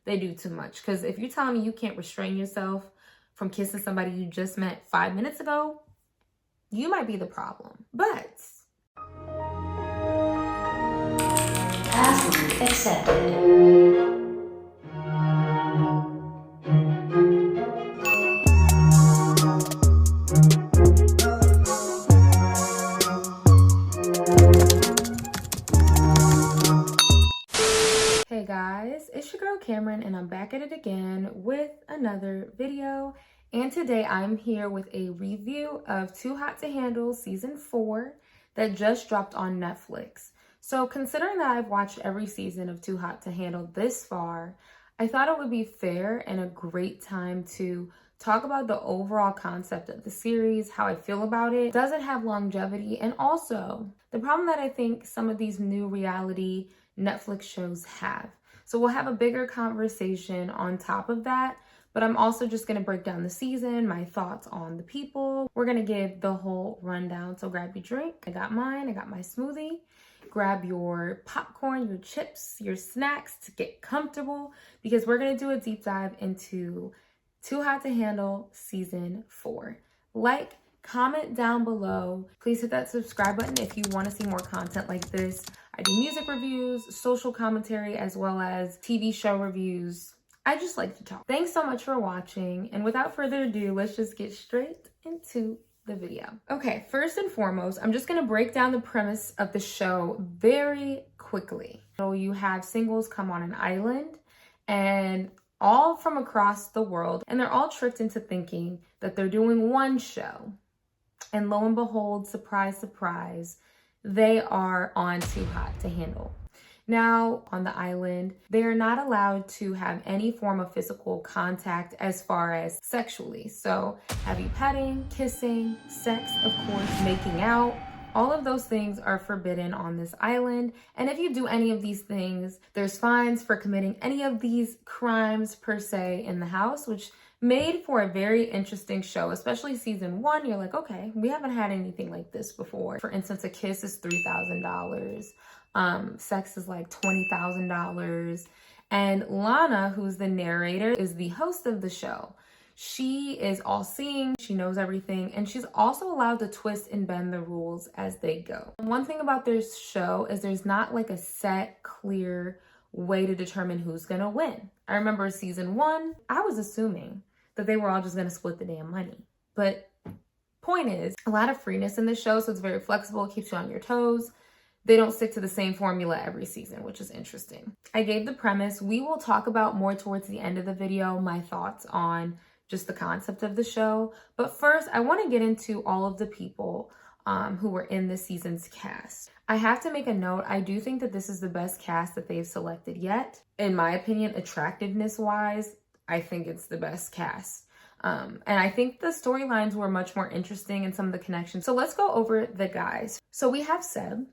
they do too much. Because if you're telling me you can't restrain yourself from kissing somebody you just met 5 minutes ago, you might be the problem. But password accepted. hey guys, it's your girl Cameron and I'm back at it again with another video. And today I'm here with a review of Too Hot to Handle season 4 that just dropped on Netflix. So considering that I've watched every season of Too Hot to Handle this far, I thought it would be fair and a great time to talk about the overall concept of the series, how I feel about it. Does it have longevity? And also the problem that I think some of these new reality Netflix shows have. So we'll have a bigger conversation on top of that, but I'm also just going to break down the season, my thoughts on the people. We're going to give the whole rundown. So grab your drink. I got mine. I got my smoothie. Grab your popcorn, your chips, your snacks to get comfortable because we're going to do a deep dive into Too Hot to Handle season 4. Like, comment down below. Please hit that subscribe button if you want to see more content like this. I do music reviews, social commentary, as well as TV show reviews. I just like to talk. Thanks so much for watching. And without further ado, let's just get straight into the video. Okay, first and foremost, I'm just gonna break down the premise of the show very quickly. So you have singles come on an island and all from across the world, and they're all tricked into thinking that they're doing one show. And lo and behold, surprise, surprise, they are on Too Hot to Handle. Now, on the island, they are not allowed to have any form of physical contact as far as sexually. So heavy petting, kissing, sex, of course, making out, all of those things are forbidden on this island. And if you do any of these things, there's fines for committing any of these crimes per se in the house, which made for a very interesting show, especially season 1. You're like, okay, we haven't had anything like this before. For instance, a kiss is $3,000. Sex is like $20,000. And Lana, who's the narrator, is the host of the show. She is all seeing, she knows everything, and she's also allowed to twist and bend the rules as they go. One thing about this show is there's not like a set, clear way to determine who's gonna win. I remember season 1, I was assuming that they were all just gonna split the damn money. But point is, a lot of freeness in this show, so it's very flexible, it keeps you on your toes. They don't stick to the same formula every season, which is interesting. I gave the premise. We will talk about more towards the end of the video, my thoughts on just the concept of the show. But first, I want to get into all of the people who were in this season's cast. I have to make a note. I do think that this is the best cast that they've selected yet. In my opinion, attractiveness-wise, I think it's the best cast. And I think the storylines were much more interesting and some of the connections. So let's go over the guys. So we have Seb.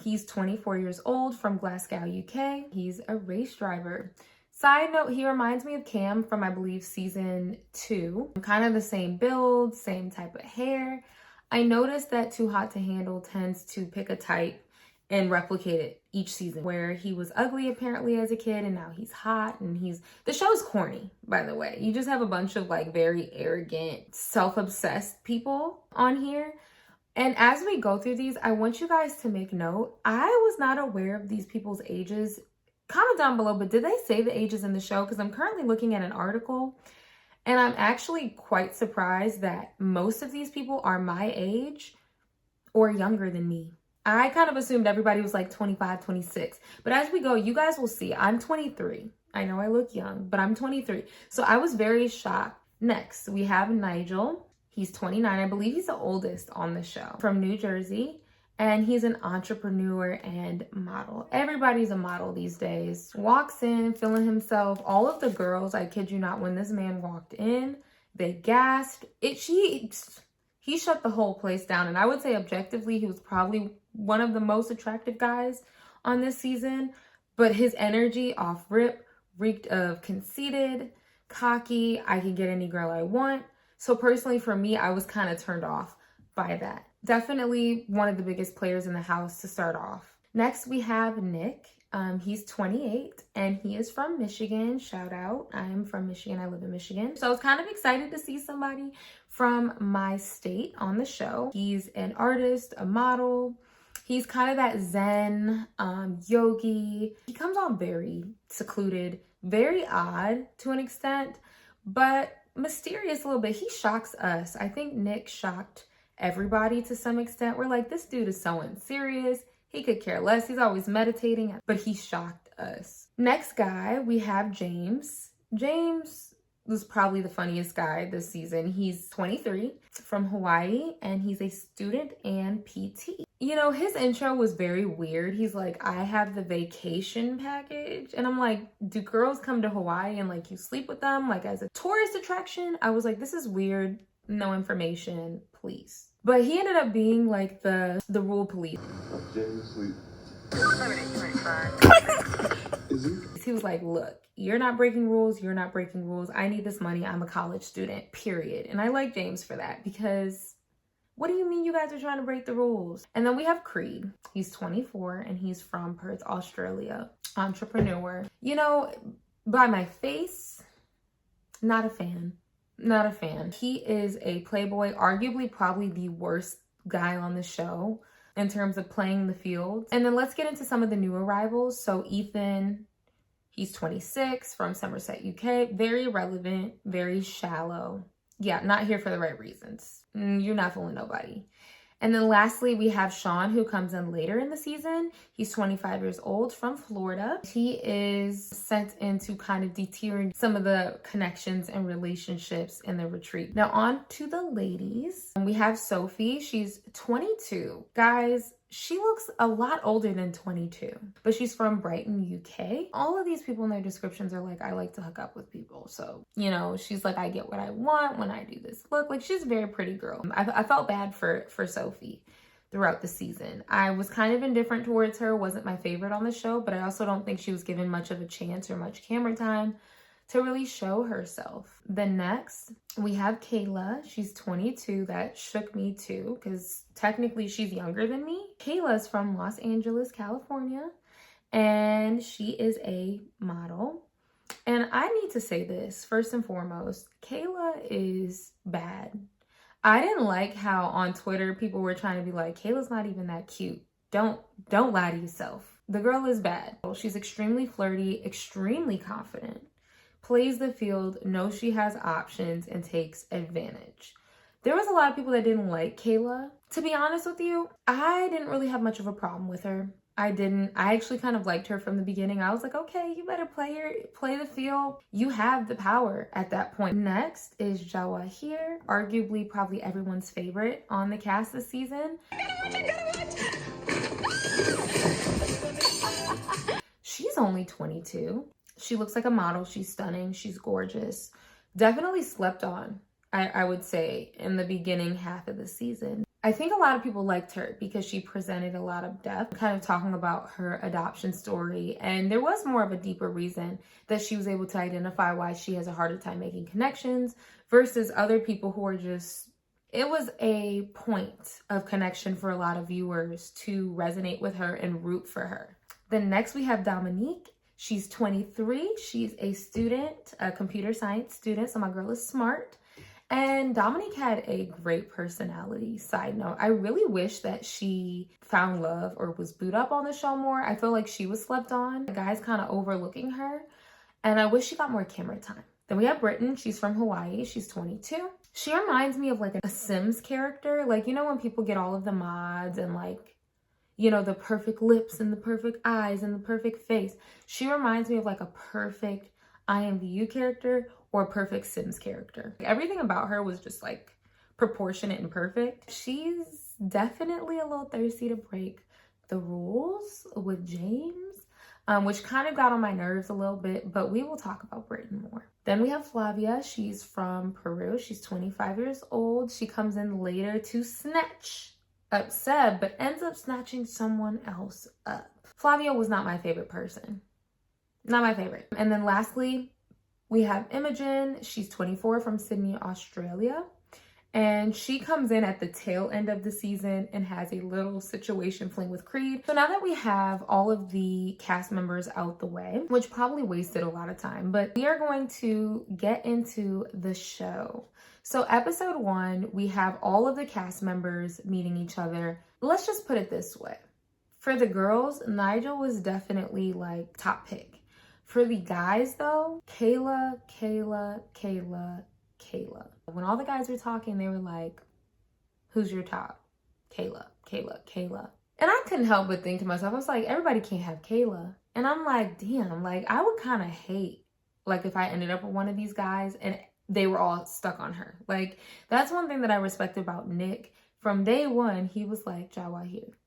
He's 24 years old from Glasgow, UK. He's a race driver. Side note, he reminds me of Cam from, I believe, season 2. Kind of the same build, same type of hair. I noticed that Too Hot to Handle tends to pick a type and replicate it each season, where he was ugly apparently as a kid and now he's hot and the show's corny, by the way. You just have a bunch of like very arrogant, self-obsessed people on here. And as we go through these, I want you guys to make note. I was not aware of these people's ages. Comment down below, but did they say the ages in the show? Because I'm currently looking at an article and I'm actually quite surprised that most of these people are my age or younger than me. I kind of assumed everybody was like 25, 26. But as we go, you guys will see. I'm 23. I know I look young, but I'm 23. So I was very shocked. Next, we have Nigel. He's 29. I believe he's the oldest on the show, from New Jersey. And he's an entrepreneur and model. Everybody's a model these days. Walks in, feeling himself. All of the girls, I kid you not, when this man walked in, they gasped. He shut the whole place down. And I would say objectively, he was probably one of the most attractive guys on this season. But his energy off rip reeked of conceited, cocky, I can get any girl I want. So personally for me, I was kind of turned off by that. Definitely one of the biggest players in the house to start off. Next, we have Nick. He's 28 and he is from Michigan. Shout out. I am from Michigan. I live in Michigan. So I was kind of excited to see somebody from my state on the show. He's an artist, a model. He's kind of that Zen yogi. He comes on very secluded, very odd to an extent, but mysterious a little bit. He shocks us. I think Nick shocked everybody to some extent. We're like, this dude is so unserious. He could care less. He's always meditating, but he shocked us. Next guy, we have James. James was probably the funniest guy this season. He's 23 from Hawaii and he's a student and PT. You know, his intro was very weird. He's like, I have the vacation package. And I'm like, do girls come to Hawaii and like you sleep with them like as a tourist attraction? I was like, this is weird. No information, please. But he ended up being like the rule police. He was like, look, you're not breaking rules. You're not breaking rules. I need this money. I'm a college student, period. And I like James for that because what do you mean you guys are trying to break the rules? And then we have Creed. He's 24 and he's from Perth, Australia. Entrepreneur. You know, by my face, not a fan. Not a fan. He is a playboy, arguably probably the worst guy on the show in terms of playing the field. And then let's get into some of the new arrivals. So Ethan, he's 26 from Somerset, UK. Very relevant, very shallow. Yeah, not here for the right reasons. You're not fooling nobody. And then lastly, we have Sean, who comes in later in the season. He's 25 years old from Florida. He is sent in to kind of deter some of the connections and relationships in the retreat. Now on to the ladies. We have Sophie. She's 22. Guys, she looks a lot older than 22, but she's from Brighton, UK. All of these people in their descriptions are like, I like to hook up with people. So, you know, she's like, I get what I want when I do this look. Like, she's a very pretty girl. I felt bad for Sophie throughout the season. I was kind of indifferent towards her, wasn't my favorite on the show, but I also don't think she was given much of a chance or much camera time to really show herself. Then next, we have Kayla. She's 22. That shook me too, because technically she's younger than me. Kayla's from Los Angeles, California, and she is a model. And I need to say this, first and foremost, Kayla is bad. I didn't like how on Twitter people were trying to be like, Kayla's not even that cute. Don't lie to yourself. The girl is bad. She's extremely flirty, extremely confident, plays the field, knows she has options, and takes advantage. There was a lot of people that didn't like Kayla. To be honest with you, I didn't really have much of a problem with her. I actually kind of liked her from the beginning. I was like, okay, you better play the field. You have the power at that point. Next is Jawahir, arguably probably everyone's favorite on the cast this season. She's only 22. She looks like a model. She's stunning. She's gorgeous. Definitely slept on, I would say, in the beginning half of the season. I think a lot of people liked her because she presented a lot of depth, kind of talking about her adoption story. And there was more of a deeper reason that she was able to identify why she has a harder time making connections versus other people who are just, it was a point of connection for a lot of viewers to resonate with her and root for her. Then next we have Dominique. She's 23. She's a student, a computer science student. So my girl is smart. And Dominique had a great personality. Side note, I really wish that she found love or was booed up on the show more. I feel like she was slept on. The guy's kind of overlooking her. And I wish she got more camera time. Then we have Britton. She's from Hawaii. She's 22. She reminds me of like a Sims character. Like, you know, when people get all of the mods and like, you know, the perfect lips and the perfect eyes and the perfect face. She reminds me of like a perfect IMVU character or a perfect Sims character. Everything about her was just like proportionate and perfect. She's definitely a little thirsty to break the rules with James, which kind of got on my nerves a little bit, but we will talk about Britton more. Then we have Flavia. She's from Peru. She's 25 years old. She comes in later to snatch up Seb, but ends up snatching someone else up. Flavia was not my favorite person. Not my favorite. And then lastly, we have Imogen. She's 24 from Sydney, Australia. And she comes in at the tail end of the season and has a little situation fling with Creed. So now that we have all of the cast members out the way, which probably wasted a lot of time, but we are going to get into the show. So episode 1, we have all of the cast members meeting each other. Let's just put it this way. For the girls, Nigel was definitely like top pick. For the guys though, Kayla. When all the guys were talking, they were like, who's your top? Kayla. And I couldn't help but think to myself, I was like, everybody can't have Kayla. And I'm like, damn, like I would kind of hate like if I ended up with one of these guys and they were all stuck on her. Like that's one thing that I respect about Nick. From day one, he was like, Jawa here.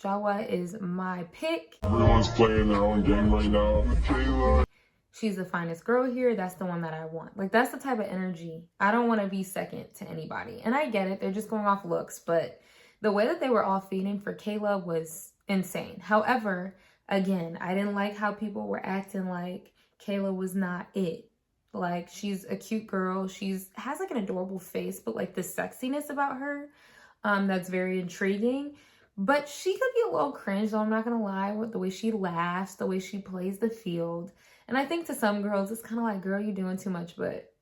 Jawa is my pick. Everyone's playing their own game right now. Kayla. She's the finest girl here. That's the one that I want. Like, that's the type of energy. I don't want to be second to anybody. And I get it. They're just going off looks. But the way that they were all feeding for Kayla was insane. However, again, I didn't like how people were acting like Kayla was not it. Like, she's a cute girl. Has like an adorable face, but like the sexiness about her, that's very intriguing. But she could be a little cringe, though, I'm not going to lie, with the way she laughs, the way she plays the field. And I think to some girls, it's kind of like, girl, you're doing too much. But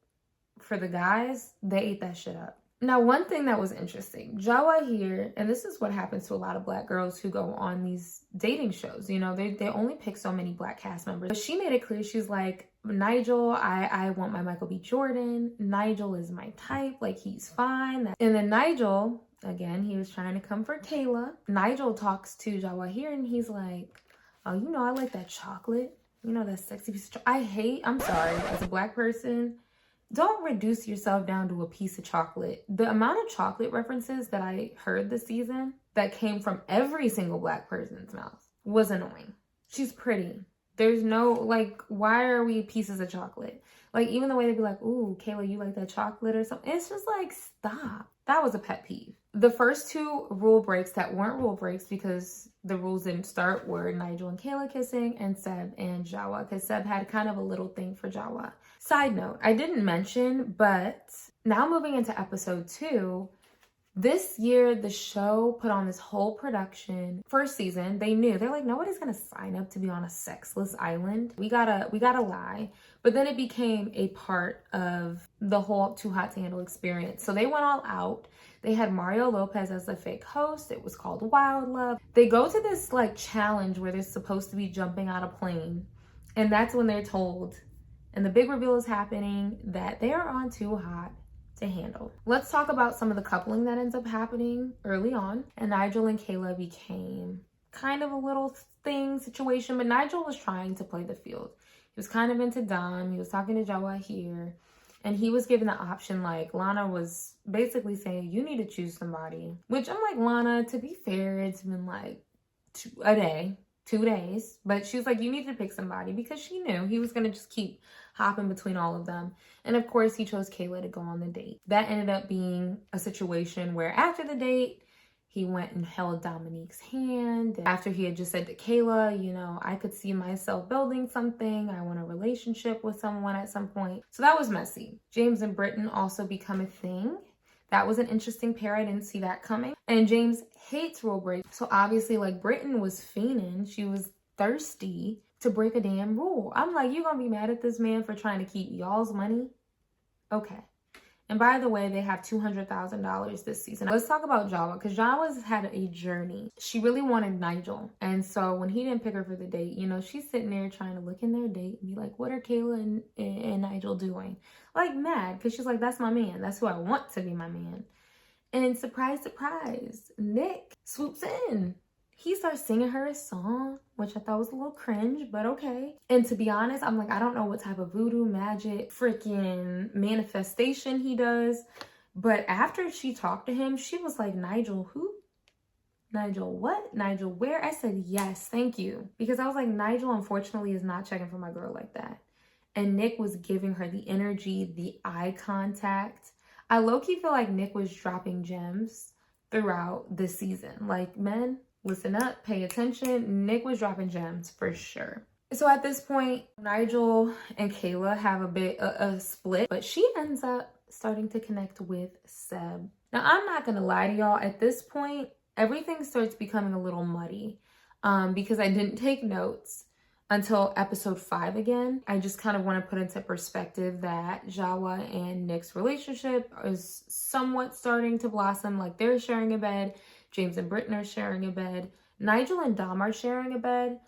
for the guys, they ate that shit up. Now, one thing that was interesting, Jawa here, and this is what happens to a lot of Black girls who go on these dating shows. You know, they only pick so many Black cast members. But she made it clear, she's like, Nigel, I want my Michael B. Jordan. Nigel is my type. Like, he's fine. And then Nigel, again, he was trying to come for Kayla. Nigel talks to Jawa here, and he's like, oh, you know, I like that chocolate. You know, that sexy piece of I'm sorry, as a Black person, don't reduce yourself down to a piece of chocolate. The amount of chocolate references that I heard this season that came from every single Black person's mouth was annoying. She's pretty. There's no, like, why are we pieces of chocolate? Like, even the way they'd be like, ooh, Kayla, you like that chocolate or something? It's just like, stop. That was a pet peeve. The first 2 rule breaks that weren't rule breaks because the rules didn't start were Nigel and Kayla kissing and Seb and Jawa, because Seb had kind of a little thing for Jawa. Side note, I didn't mention, but now moving into episode 2, this year the show put on this whole production. First season, they knew, they're like, nobody's gonna sign up to be on a sexless island. We gotta lie. But then it became a part of the whole Too Hot to Handle experience. So they went all out. They had Mario Lopez as the fake host. It was called Wild Love. They go to this like challenge where they're supposed to be jumping out a plane. And that's when they're told, and the big reveal is happening, that they are on Too Hot to Handle. Let's talk about some of the coupling that ends up happening early on. And Nigel and Kayla became kind of a little situation, but Nigel was trying to play the field. He was kind of into Dom. He was talking to Jawa here. And he was given the option, like, Lana was basically saying, you need to choose somebody. Which I'm like, Lana, to be fair, it's been like 2 days. But she was like, you need to pick somebody, because she knew he was going to just keep hopping between all of them. And of course, he chose Kayla to go on the date. That ended up being a situation where after the date, he went and held Dominique's hand. After he had just said to Kayla, you know, I could see myself building something. I want a relationship with someone at some point. So that was messy. James and Britton also become a thing. That was an interesting pair. I didn't see that coming. And James hates rule breaks. So obviously, like, Britton was fiending. She was thirsty to break a damn rule. I'm like, you gonna be mad at this man for trying to keep y'all's money? Okay. And by the way, they have $200,000 this season. Let's talk about Jawa, because Jawa's had a journey. She really wanted Nigel. And so when he didn't pick her for the date, you know, she's sitting there trying to look in their date and be like, what are Kayla and Nigel doing? Like, mad, because she's like, that's my man. That's who I want to be my man. And surprise, surprise, Nick swoops in. He starts singing her a song, which I thought was a little cringe, but okay. And to be honest, I'm like, I don't know what type of voodoo, magic, freaking manifestation he does. But after she talked to him, she was like, Nigel who? Nigel what? Nigel where? I said, yes, thank you. Because I was like, Nigel, unfortunately, is not checking for my girl like that. And Nick was giving her the energy, the eye contact. I low-key feel like Nick was dropping gems throughout this season. Like, men, listen up, pay attention. Nick was dropping gems for sure. So at this point, Nigel and Kayla have a split, but she ends up starting to connect with Seb. Now, I'm not gonna lie to y'all, at this point, everything starts becoming a little muddy because I didn't take notes until episode 5 again. I just kind of want to put into perspective that Jawa and Nick's relationship is somewhat starting to blossom. Like, they're sharing a bed. James and Britton are sharing a bed. Nigel and Dom are sharing a bed.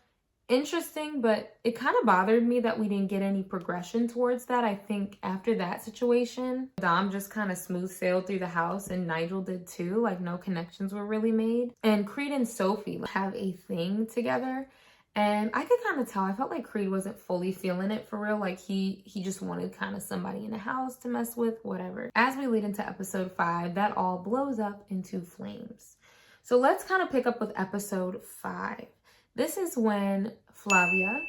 Interesting, but it kind of bothered me that we didn't get any progression towards that. I think after that situation, Dom just kind of smooth sailed through the house, and Nigel did too. Like, no connections were really made. And Creed and Sophie have a thing together. And I could kind of tell, I felt like Creed wasn't fully feeling it for real. Like he just wanted kind of somebody in the house to mess with, whatever. As we lead into episode 5, that all blows up into flames. So let's kind of pick up with episode 5. This is when Flavia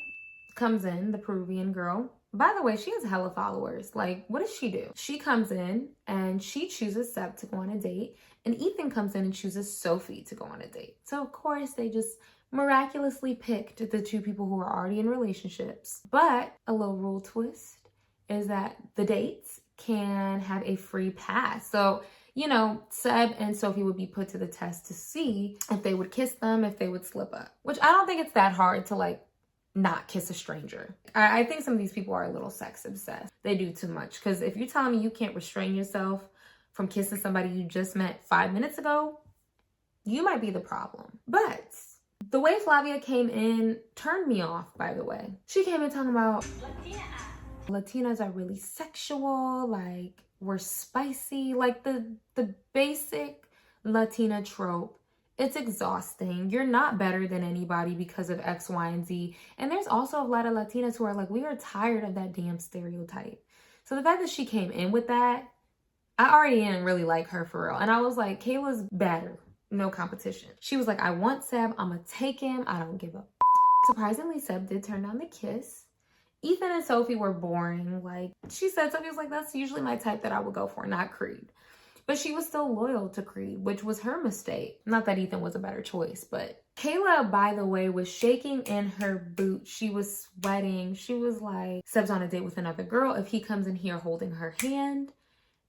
comes in, the Peruvian girl. By the way, she has hella followers. Like, what does she do? She comes in and she chooses Seb to go on a date. And Ethan comes in and chooses Sophie to go on a date. So of course they just miraculously picked the two people who are already in relationships. But a little rule twist is that the dates can have a free pass. So, you know, Seb and Sophie would be put to the test to see if they would kiss them, if they would slip up. Which I don't think it's that hard to, like, not kiss a stranger. I think some of these people are a little sex obsessed. They do too much. Because if you're telling me you can't restrain yourself from kissing somebody you just met 5 minutes ago, you might be the problem. But the way Flavia came in turned me off, by the way. She came in talking about Latinas are really sexual, like, we're spicy, like the basic Latina trope. It's exhausting. You're not better than anybody because of X, Y, and Z. And there's also a lot of Latinas who are like, we are tired of that damn stereotype. So the fact that she came in with that, I already didn't really like her for real. And I was like, Kayla's better. No competition. She was like, I want Seb. I'm gonna take him. I don't give a. Surprisingly, Seb did turn down the kiss. Ethan and Sophie were boring. Like, she said, Sophie was like, that's usually my type that I would go for, not Creed. But she was still loyal to Creed, which was her mistake. Not that Ethan was a better choice, but Kayla, by the way, was shaking in her boots. She was sweating. She was like, Seb's on a date with another girl. If he comes in here holding her hand.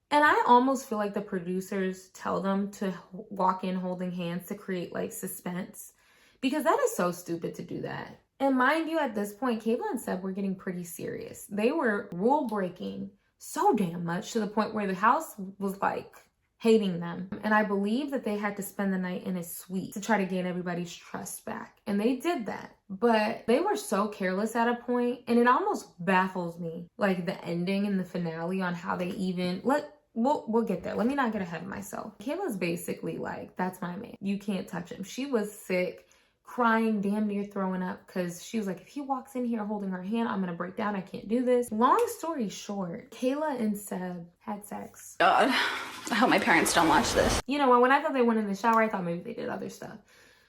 And I almost feel like the producers tell them to walk in holding hands to create, like, suspense. Because that is so stupid to do that. And mind you, at this point, Kayla and Seb were getting pretty serious. They were rule breaking so damn much to the point where the house was, like, hating them. And I believe that they had to spend the night in a suite to try to gain everybody's trust back. And they did that. But they were so careless at a point, and it almost baffles me, like, the ending and the finale on how they even... We'll get there. Let me not get ahead of myself. Kayla's basically like, that's my man. You can't touch him. She was sick, crying, damn near throwing up, because she was like, if he walks in here holding her hand, I'm going to break down. I can't do this. Long story short, Kayla and Seb had sex. God, I hope my parents don't watch this. You know, when I thought they went in the shower, I thought maybe they did other stuff.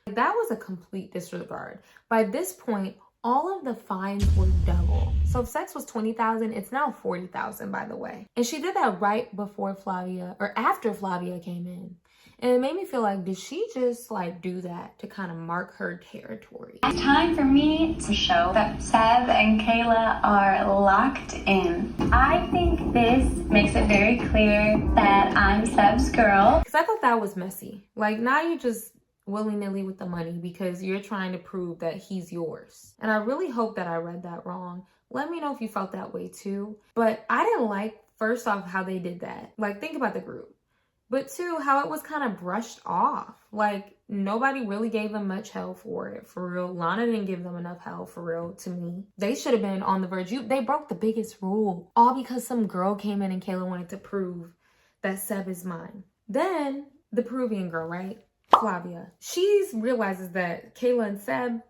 That was a complete disregard. By this point, all of the fines were double. So if sex was $20,000, it's now $40,000, by the way. And she did that right before Flavia, or after Flavia came in. And it made me feel like, did she just, like, do that to kind of mark her territory? It's time for me to show that Seb and Kayla are locked in. I think this makes it very clear that I'm Seb's girl. Because I thought that was messy. Like, now you just willy-nilly with the money because you're trying to prove that he's yours. And I really hope that I read that wrong. Let me know if you felt that way too. But I didn't like, first off, how they did that. Like, think about the group. But two, how it was kind of brushed off. Like, nobody really gave them much hell for it, for real. Lana didn't give them enough hell, for real, to me. They should have been on the verge. They broke the biggest rule. All because some girl came in and Kayla wanted to prove that Seb is mine. Then, the Peruvian girl, right? Flavia. She realizes that Kayla and Seb,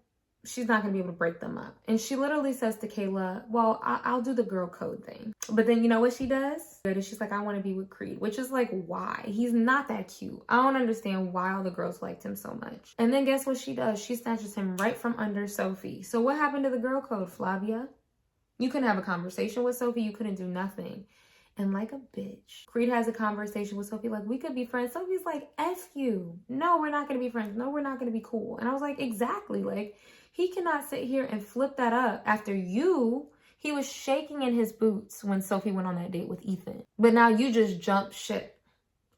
she's not going to be able to break them up. And she literally says to Kayla, well, I'll do the girl code thing. But then you know what she does? She's like, I want to be with Creed. Which is like, why? He's not that cute. I don't understand why all the girls liked him so much. And then guess what she does? She snatches him right from under Sophie. So what happened to the girl code, Flavia? You couldn't have a conversation with Sophie. You couldn't do nothing. And like a bitch, Creed has a conversation with Sophie like, we could be friends. Sophie's like, F you. No, we're not going to be friends. No, we're not going to be cool. And I was like, exactly. Like, he cannot sit here and flip that up after He was shaking in his boots when Sophie went on that date with Ethan. But now you just jumped ship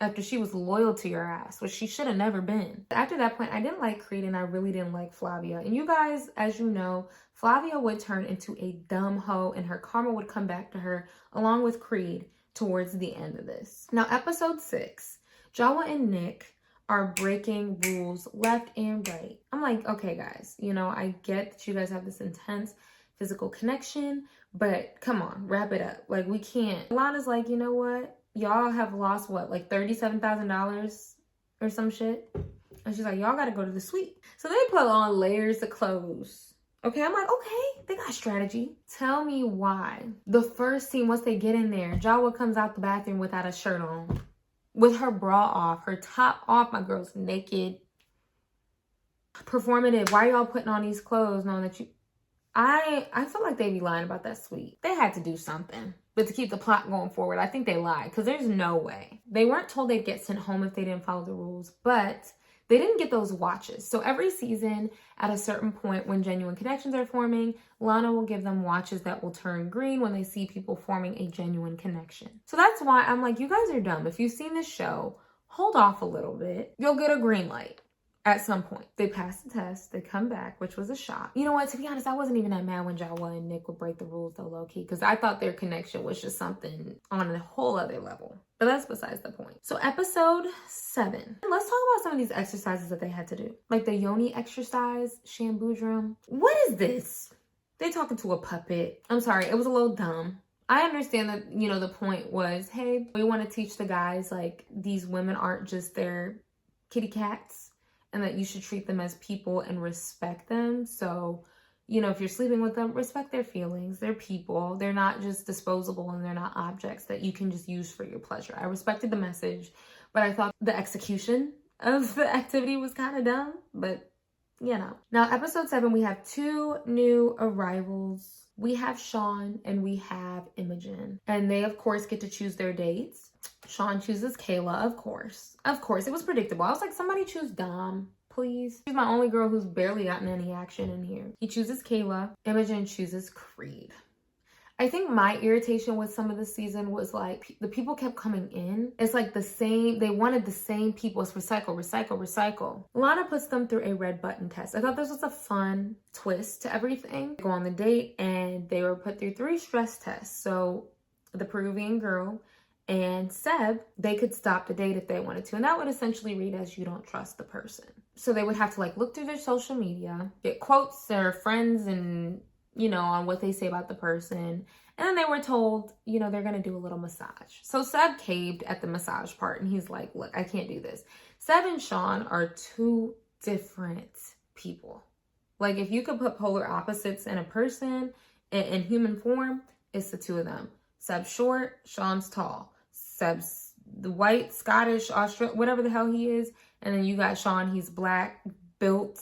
after she was loyal to your ass, which she should have never been. After that point, I didn't like Creed and I really didn't like Flavia. And you guys, as you know, Flavia would turn into a dumb hoe and her karma would come back to her along with Creed towards the end of this. Now, episode 6, Jawa and Nick are breaking rules left and right. I'm like, okay, guys, you know, I get that you guys have this intense physical connection, but come on, wrap it up. Like, we can't. Lana's like, you know what? Y'all have lost what, like $37,000 or some shit? And she's like, y'all gotta go to the suite. So they put on layers of clothes. Okay, I'm like, okay, they got strategy. Tell me why. The first scene, once they get in there, Jawa comes out the bathroom without a shirt on, with her bra off, her top off. My girl's naked. Performative. Why y'all putting on these clothes knowing that you... I feel like they be lying about that suite. They had to do something. But to keep the plot going forward, I think they lied, because there's no way. They weren't told they'd get sent home if they didn't follow the rules, but they didn't get those watches. So every season, at a certain point when genuine connections are forming, Lana will give them watches that will turn green when they see people forming a genuine connection. So that's why I'm like, you guys are dumb. If you've seen this show, hold off a little bit. You'll get a green light. At some point, they pass the test, they come back, which was a shock. You know what, to be honest, I wasn't even that mad when Jawa and Nick would break the rules though, low-key, because I thought their connection was just something on a whole other level. But that's besides the point. So episode 7. Let's talk about some of these exercises that they had to do. Like the Yoni exercise, Shambudram. What is this? They talking to a puppet. I'm sorry, it was a little dumb. I understand that, you know, the point was, hey, we want to teach the guys, like, these women aren't just their kitty cats, and that you should treat them as people and respect them. So, you know, if you're sleeping with them, respect their feelings. They're people. They're not just disposable, and they're not objects that you can just use for your pleasure. I respected the message, but I thought the execution of the activity was kind of dumb, but you know. Now, episode 7, we have 2 new arrivals. We have Sean and we have Imogen, and they of course get to choose their dates. Sean chooses Kayla, of course. Of course, it was predictable. I was like, somebody choose Dom, please. She's my only girl who's barely gotten any action in here. He chooses Kayla. Imogen chooses Creed. I think my irritation with some of the season was like, the people kept coming in. It's like the same, they wanted the same people. It's recycle. Lana puts them through a red button test. I thought this was a fun twist to everything. They go on the date and they were put through 3 stress tests. So the Peruvian girl and Seb, they could stop the date if they wanted to. And that would essentially read as, you don't trust the person. So they would have to like look through their social media, get quotes, their friends, and you know, on what they say about the person. And then they were told, you know, they're going to do a little massage. So Seb caved at the massage part and he's like, look, I can't do this. Seb and Sean are 2 different people. Like, if you could put polar opposites in a person in human form, it's the 2 of them. Seb's short, Sean's tall. Seb's the white, Scottish, Australian, whatever the hell he is. And then you got Sean, he's black, built,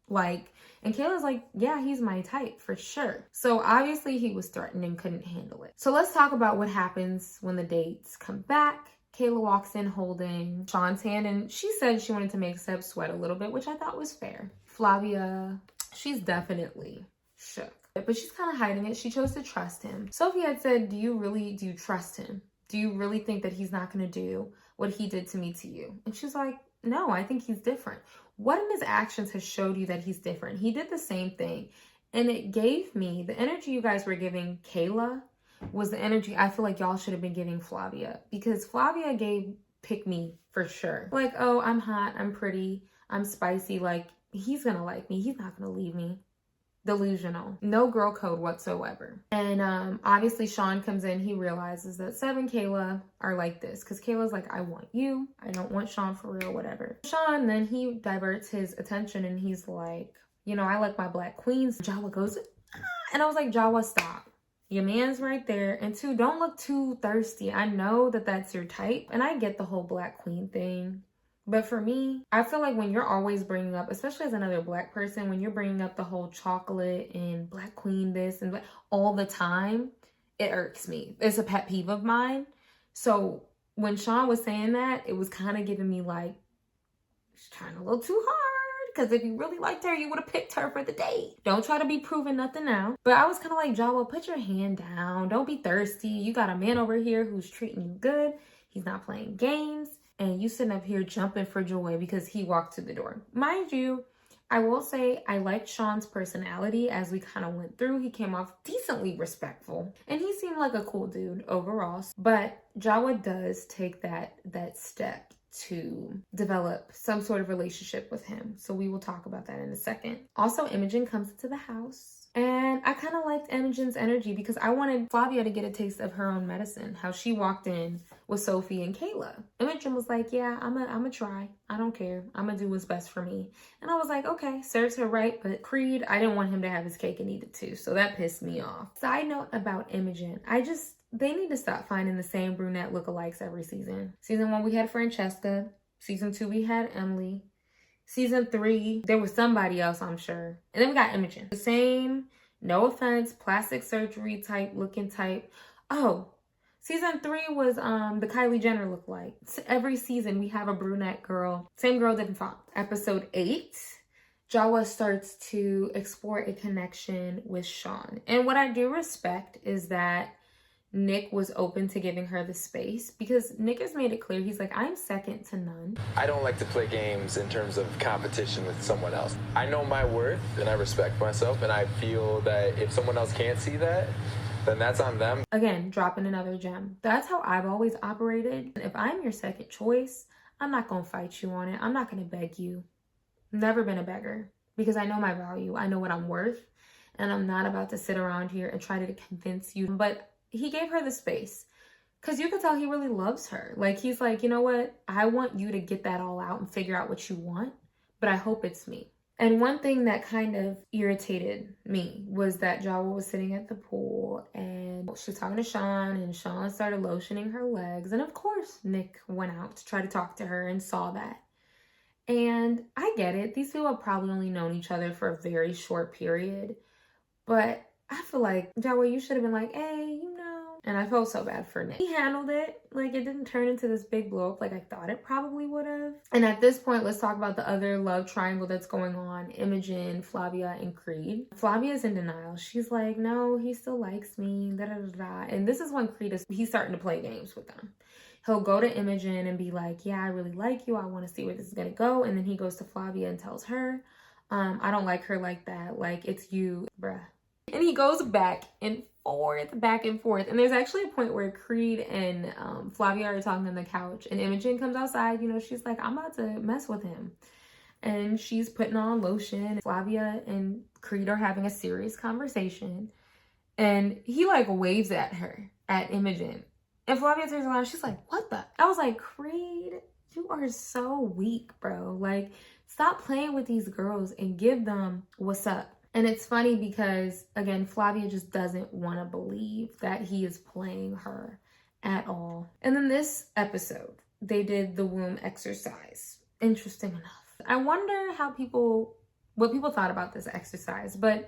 like, and Kayla's like, yeah, he's my type for sure. So obviously he was threatened and couldn't handle it. So let's talk about what happens when the dates come back. Kayla walks in holding Sean's hand, and she said she wanted to make Seb sweat a little bit, which I thought was fair. Flavia, she's definitely shook, but she's kind of hiding it. She chose to trust him. Sophie had said, do you trust him? Do you really think that he's not going to do what he did to me to you? And she's like, no, I think he's different. What in his actions has showed you that he's different? He did the same thing. And it gave me, the energy you guys were giving Kayla was the energy I feel like y'all should have been giving Flavia. Because Flavia gave pick me for sure. Like, oh, I'm hot, I'm pretty, I'm spicy. Like, he's gonna like me. He's not gonna leave me. Delusional. No girl code whatsoever. And obviously Sean comes in. He realizes that Seb and Kayla are like this, because Kayla's like, I want you, I don't want Sean for real, whatever. Sean, then he diverts his attention and he's like, you know, I like my black queens. Jawa goes, ah, and I was like, Jawa, stop. Your man's right there. And 2, don't look too thirsty. I know that that's your type, and I get the whole black queen thing. But for me, I feel like when you're always bringing up, especially as another black person, when you're bringing up the whole chocolate and black queen this and all the time, it irks me. It's a pet peeve of mine. So when Sean was saying that, it was kind of giving me like, she's trying a little too hard. Because if you really liked her, you would have picked her for the date. Don't try to be proving nothing now. But I was kind of like, Jawa, put your hand down. Don't be thirsty. You got a man over here who's treating you good. He's not playing games. And you sitting up here jumping for joy because he walked through the door. Mind you, I will say I liked Sean's personality as we kind of went through. He came off decently respectful. And he seemed like a cool dude overall. But Jawa does take that step to develop some sort of relationship with him. So we will talk about that in a second. Also, Imogen comes into the house. And I kind of liked Imogen's energy because I wanted Flavia to get a taste of her own medicine. How she walked in with Sophie and Kayla. Imogen was like, yeah, I'm a try. I don't care. I'm gonna do what's best for me. And I was like, okay, serves her right. But Creed, I didn't want him to have his cake and eat it too. So that pissed me off. Side note about Imogen. They need to stop finding the same brunette lookalikes every season. Season 1, we had Francesca. Season 2, we had Emily. Season 3, there was somebody else, I'm sure. And then we got Imogen. The same, no offense, plastic surgery type, looking type. Oh, season 3 was the Kylie Jenner lookalike. Every season, we have a brunette girl. Same girl didn't fall. Episode 8, Jawa starts to explore a connection with Sean. And what I do respect is that Nick was open to giving her the space because Nick has made it clear. He's like, I'm second to none. I don't like to play games in terms of competition with someone else. I know my worth and I respect myself, and I feel that if someone else can't see that, then that's on them. Again, dropping another gem. That's how I've always operated. If I'm your second choice, I'm not going to fight you on it. I'm not going to beg you. Never been a beggar because I know my value. I know what I'm worth, and I'm not about to sit around here and try to convince you. But he gave her the space because you could tell he really loves her. Like, he's like, you know what? I want you to get that all out and figure out what you want, but I hope it's me. And one thing that kind of irritated me was that Jawa was sitting at the pool and she was talking to Sean, and Sean started lotioning her legs. And of course, Nick went out to try to talk to her and saw that. And I get it. These people have probably only known each other for a very short period, but I feel like, Jawa, you should have been like, hey, you know. And I felt so bad for Nick. He handled it. Like, it didn't turn into this big blow up like I thought it probably would have. And at this point, let's talk about the other love triangle that's going on. Imogen, Flavia, and Creed. Flavia's in denial. She's like, no, he still likes me, da da da da. And this is when Creed he's starting to play games with them. He'll go to Imogen and be like, yeah, I really like you. I want to see where this is going to go. And then he goes to Flavia and tells her, I don't like her like that. Like, it's you, bruh. And he goes back and forth. And there's actually a point where Creed and Flavia are talking on the couch. And Imogen comes outside. You know, she's like, I'm about to mess with him. And she's putting on lotion. Flavia and Creed are having a serious conversation. And he, like, waves at her, at Imogen. And Flavia turns around. She's like, what the? I was like, Creed, you are so weak, bro. Like, stop playing with these girls and give them what's up. And it's funny because, again, Flavia just doesn't want to believe that he is playing her at all. And then this episode, they did the womb exercise. Interesting enough. I wonder what people thought about this exercise. But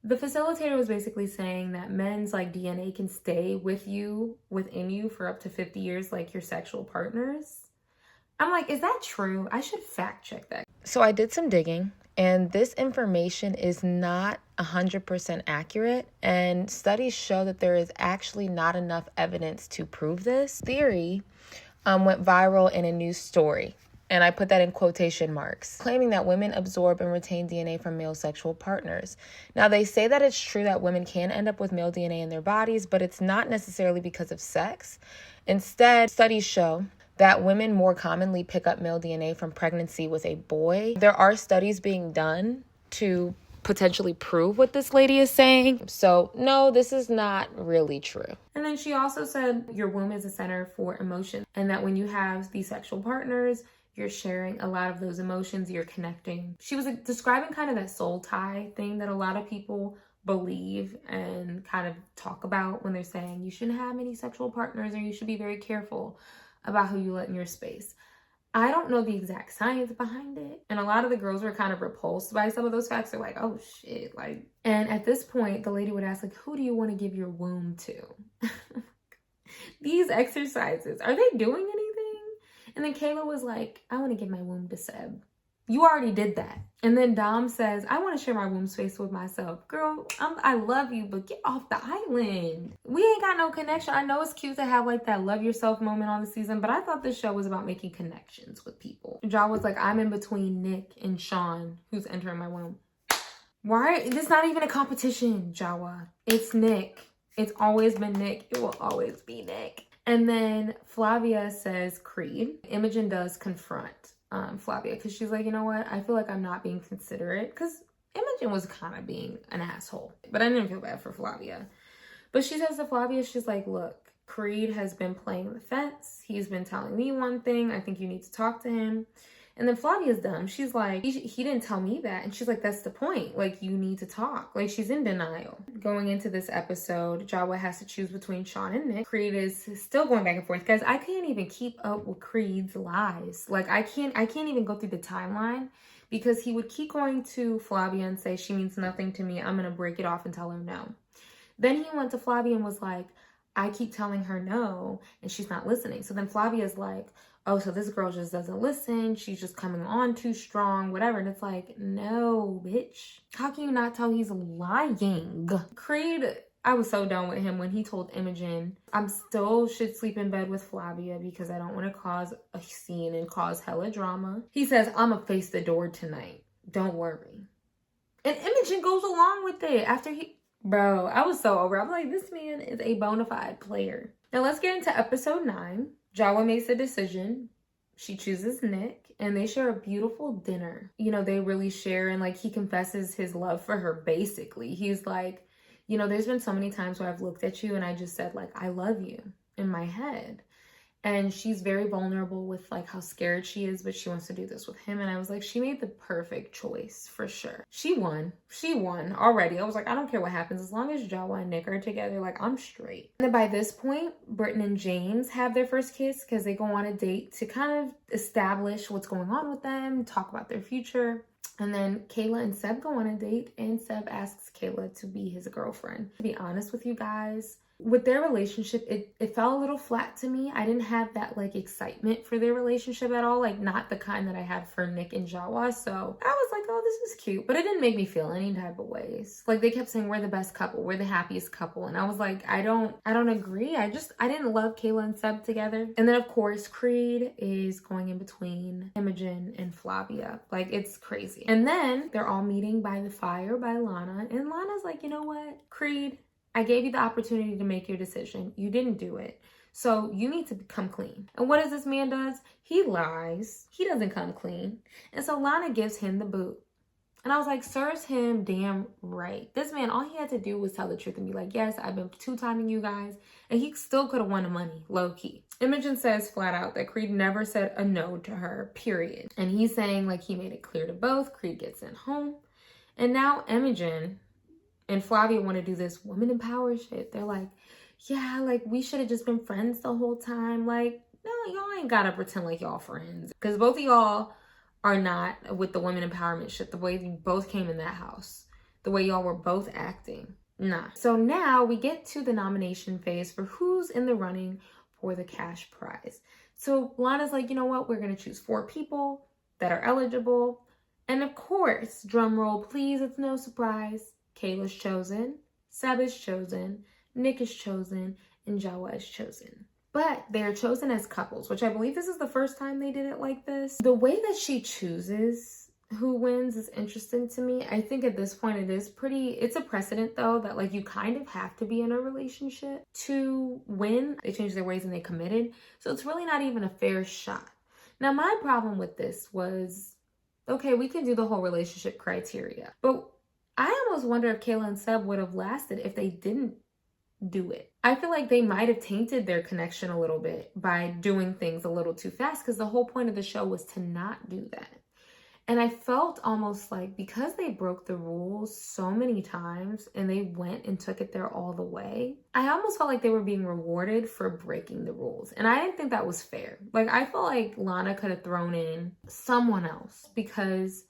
the facilitator was basically saying that men's like DNA can stay within you for up to 50 years, like your sexual partners. I'm like, is that true? I should fact check that. So I did some digging. And this information is not 100% accurate, and studies show that there is actually not enough evidence to prove this. Theory went viral in a news story, and I put that in quotation marks, claiming that women absorb and retain DNA from male sexual partners. Now, they say that it's true that women can end up with male DNA in their bodies, but it's not necessarily because of sex. Instead, studies show that women more commonly pick up male DNA from pregnancy with a boy. There are studies being done to potentially prove what this lady is saying. So no, this is not really true. And then she also said your womb is a center for emotion, and that when you have these sexual partners, you're sharing a lot of those emotions, you're connecting. She was describing kind of that soul tie thing that a lot of people believe and kind of talk about when they're saying you shouldn't have many sexual partners or you should be very careful about who you let in your space. I don't know the exact science behind it. And a lot of the girls were kind of repulsed by some of those facts. They're like, oh shit. Like, and at this point, the lady would ask, like, who do you want to give your womb to? These exercises, are they doing anything? And then Kayla was like, I want to give my womb to Seb. You already did that. And then Dom says, I want to share my room space with myself. Girl, I love you, but get off the island. We ain't got no connection. I know it's cute to have like that love yourself moment on the season, but I thought this show was about making connections with people. Ja was like, I'm in between Nick and Sean, who's entering my room. Why? It's not even a competition, Jawa. It's Nick. It's always been Nick. It will always be Nick. And then Flavia says Creed. Imogen does confront Flavia, because she's like, you know what? I feel like I'm not being considerate, because Imogen was kind of being an asshole. But I didn't feel bad for Flavia. But she says to Flavia, she's like, look, Creed has been playing the fence. He's been telling me one thing. I think you need to talk to him. And then Flavia's dumb. She's like, he didn't tell me that. And she's like, that's the point. Like, you need to talk. Like, she's in denial. Going into this episode, Jawa has to choose between Sean and Nick. Creed is still going back and forth. Guys, I can't even keep up with Creed's lies. Like, I can't even go through the timeline, because he would keep going to Flavia and say, she means nothing to me. I'm going to break it off and tell her no. Then he went to Flavia and was like, I keep telling her no, and she's not listening. So then Flavia's like, oh, so this girl just doesn't listen. She's just coming on too strong, whatever. And it's like, no, bitch. How can you not tell he's lying? Creed, I was so done with him when he told Imogen, I'm still should sleep in bed with Flavia because I don't want to cause a scene and cause hella drama. He says, I'm going to face the door tonight. Don't worry. And Imogen goes along with it after he... Bro, I was so over. I'm like, this man is a bona fide player. Now let's get into episode 9. Jawa makes a decision. She chooses Nick, and they share a beautiful dinner. You know, they really share, and like he confesses his love for her basically. He's like, you know, there's been so many times where I've looked at you and I just said like, I love you in my head. And she's very vulnerable with like how scared she is, but she wants to do this with him. And I was like, she made the perfect choice for sure. She won already. I was like, I don't care what happens. As long as Jawa and Nick are together, like I'm straight. And then by this point, Britton and James have their first kiss because they go on a date to kind of establish what's going on with them, talk about their future. And then Kayla and Seb go on a date, and Seb asks Kayla to be his girlfriend. To be honest with you guys, with their relationship, it fell a little flat to me. I didn't have that like excitement for their relationship at all, like not the kind that I had for Nick and Jawa. So I was like, oh, this is cute, but it didn't make me feel any type of ways. Like they kept saying we're the best couple, we're the happiest couple, and I was like, I don't agree. I didn't love Kayla and Seb together. And then of course Creed is going in between Imogen and Flavia. Like it's crazy. And then they're all meeting by the fire by Lana, and Lana's like, you know what, Creed, I gave you the opportunity to make your decision. You didn't do it. So you need to come clean. And what does this man does? He lies. He doesn't come clean. And so Lana gives him the boot. And I was like, serves him damn right. This man, all he had to do was tell the truth and be like, yes, I've been two-timing you guys. And he still could have won the money, low key. Imogen says flat out that Creed never said a no to her, period. And he's saying like he made it clear to both. Creed gets sent home. And now Imogen and Flavia want to do this woman in power shit. They're like, yeah, like we should have just been friends the whole time. Like, no, y'all ain't gotta pretend like y'all friends. Because both of y'all are not with the women empowerment shit. The way you both came in that house. The way y'all were both acting. Nah. So now we get to the nomination phase for who's in the running for the cash prize. So Lana's like, you know what? We're going to choose 4 people that are eligible. And of course, drum roll, please, it's no surprise, Kayla's chosen, Seb is chosen, Nick is chosen, and Jawa is chosen. But they are chosen as couples, which I believe this is the first time they did it like this. The way that she chooses who wins is interesting to me. I think at this point it's a precedent though, that like you kind of have to be in a relationship to win. They changed their ways and they committed. So it's really not even a fair shot. Now my problem with this was, okay, we can do the whole relationship criteria, but I almost wonder if Kayla and Seb would have lasted if they didn't do it. I feel like they might have tainted their connection a little bit by doing things a little too fast, because the whole point of the show was to not do that. And I felt almost like because they broke the rules so many times and they went and took it there all the way, I almost felt like they were being rewarded for breaking the rules. And I didn't think that was fair. Like, I feel like Lana could have thrown in someone else because,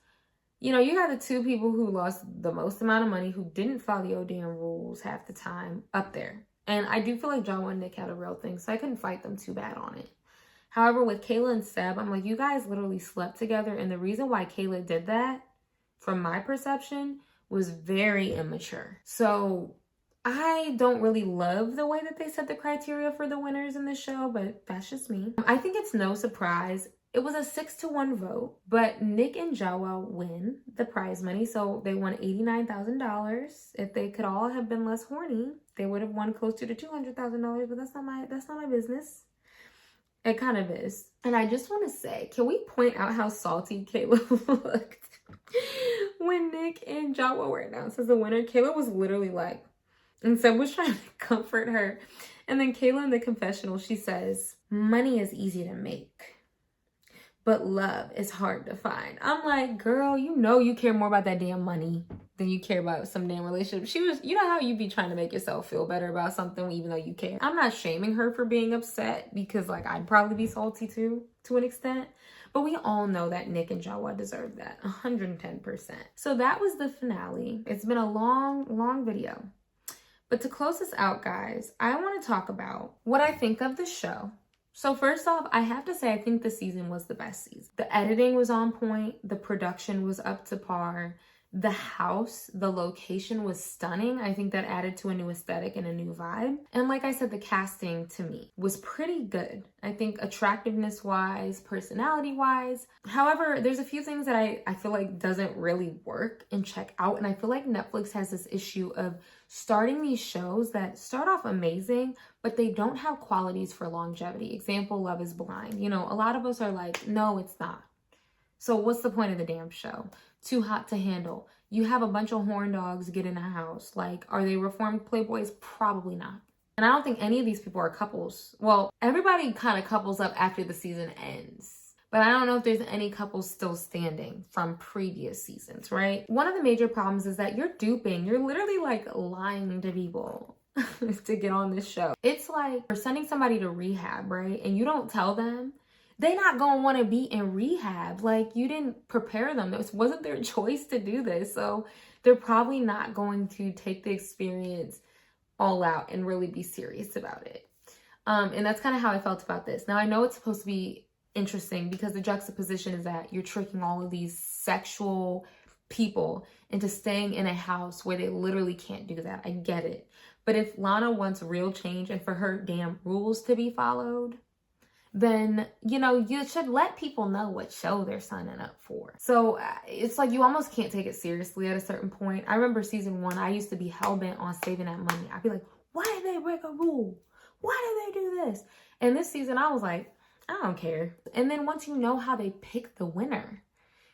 you know, you got the 2 people who lost the most amount of money, who didn't follow your damn rules half the time, up there. And I do feel like Jawa and Nick had a real thing, so I couldn't fight them too bad on it. However, with Kayla and Seb, I'm like, you guys literally slept together. And the reason why Kayla did that, from my perception, was very immature. So I don't really love the way that they set the criteria for the winners in the show, but that's just me. I think it's no surprise. It was a 6-1 vote, but Nick and Jawa win the prize money. So they won $89,000. If they could all have been less horny, they would have won closer to $200,000, but that's not my business. It kind of is. And I just want to say, can we point out how salty Kayla looked when Nick and Jawa were announced as the winner? Kayla was literally like, and Seb was trying to comfort her. And then Kayla in the confessional, she says, money is easy to make, but love is hard to find. I'm like, girl, you know you care more about that damn money than you care about some damn relationship. She was, you know how you be trying to make yourself feel better about something even though you care. I'm not shaming her for being upset because like I'd probably be salty too, to an extent. But we all know that Nick and Jawa deserve that, 110%. So that was the finale. It's been a long video. But to close this out, guys, I want to talk about what I think of the show. So first off, I have to say I think the season was the best season. The editing was on point. The production was up to par. The house, the location was stunning. I think that added to a new aesthetic and a new vibe. And like I said, the casting to me was pretty good. I think attractiveness-wise, personality-wise. However, there's a few things that I feel like doesn't really work and check out. And I feel like Netflix has this issue of starting these shows that start off amazing, but they don't have qualities for longevity. Example, Love is Blind. You know, a lot of us are like, no, it's not. So what's the point of the damn show? Too Hot to Handle. You have a bunch of horn dogs get in a house. Like, are they reformed playboys? Probably not. And I don't think any of these people are couples. Well, everybody kind of couples up after the season ends. But I don't know if there's any couples still standing from previous seasons, right? One of the major problems is that you're duping. You're literally like lying to people to get on this show. It's like you're sending somebody to rehab, right? And you don't tell them. They're not going to want to be in rehab. Like, you didn't prepare them. This wasn't their choice to do this. So they're probably not going to take the experience all out and really be serious about it. And that's kind of how I felt about this. Now, I know it's supposed to be interesting because the juxtaposition is that you're tricking all of these sexual people into staying in a house where they literally can't do that. I get it. But if Lana wants real change and for her damn rules to be followed, then, you know, you should let people know what show they're signing up for. So it's like you almost can't take it seriously at a certain point. I remember season 1, I used to be hell-bent on saving that money. I'd be like, why did they break a rule? Why did they do this? And this season, I was like, I don't care. And then once you know how they pick the winner,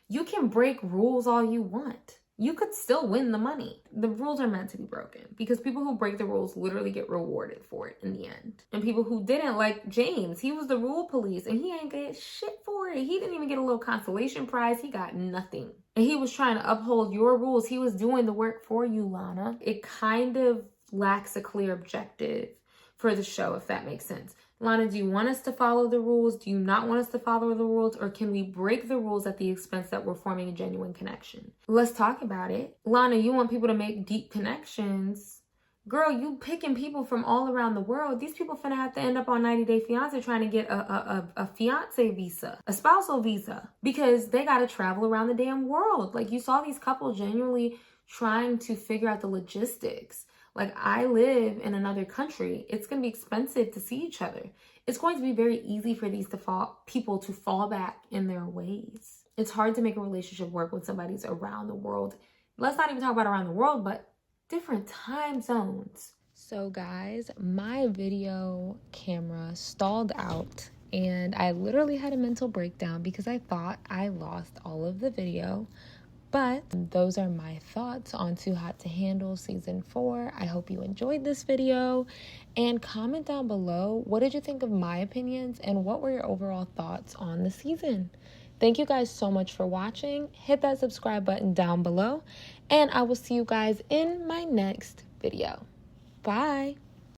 you can break rules all you want. You could still win the money. The rules are meant to be broken because people who break the rules literally get rewarded for it in the end. And people who didn't, like James, he was the rule police and he ain't get shit for it. He didn't even get a little consolation prize. He got nothing. And he was trying to uphold your rules. He was doing the work for you, Lana. It kind of lacks a clear objective for the show, if that makes sense. Lana, do you want us to follow the rules? Do you not want us to follow the rules? Or can we break the rules at the expense that we're forming a genuine connection? Let's talk about it. Lana, you want people to make deep connections. Girl, you picking people from all around the world. These people finna have to end up on 90 Day Fiancé trying to get a fiancé visa, a spousal visa, because they got to travel around the damn world. Like, you saw these couples genuinely trying to figure out the logistics. Like, I live in another country. It's going to be expensive to see each other. It's going to be very easy for these people to fall back in their ways. It's hard to make a relationship work when somebody's around the world. Let's not even talk about around the world, but different time zones. So guys, my video camera stalled out and I literally had a mental breakdown because I thought I lost all of the video. But those are my thoughts on Too Hot to Handle Season 4. I hope you enjoyed this video. And comment down below, what did you think of my opinions? And what were your overall thoughts on the season? Thank you guys so much for watching. Hit that subscribe button down below. And I will see you guys in my next video. Bye.